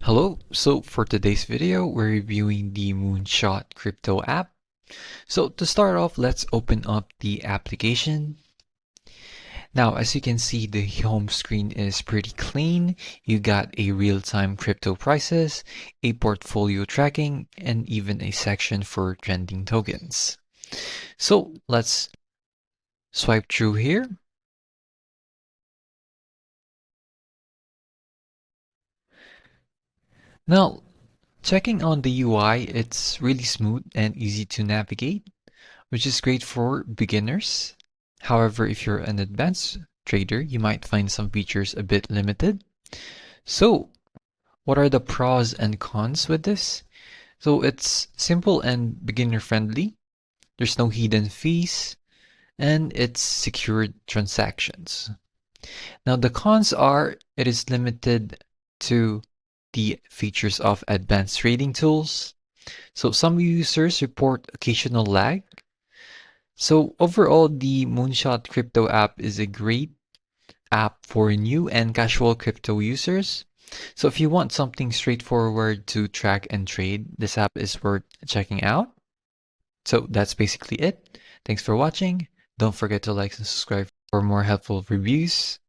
Hello, so for today's video, we're reviewing the Moonshot Crypto App. So to start off, let's open up the application. Now, as you can see, the home screen is pretty clean. You got a real-time crypto prices, a portfolio tracking, and even a section for trending tokens. So let's swipe through here. Now, checking on the UI, it's really smooth and easy to navigate, which is great for beginners. However, if you're an advanced trader, you might find some features a bit limited. So, what are the pros and cons with this? So, it's simple and beginner friendly. There's no hidden fees, and it's secured transactions. Now, the cons are it is limited to the features of advanced trading tools. So, some users report occasional lag. So overall, the Moonshot Crypto app is a great app for new and casual crypto users. So if you want something straightforward to track and trade, this app is worth checking out. So that's basically it. Thanks for watching. Don't forget to like and subscribe for more helpful reviews.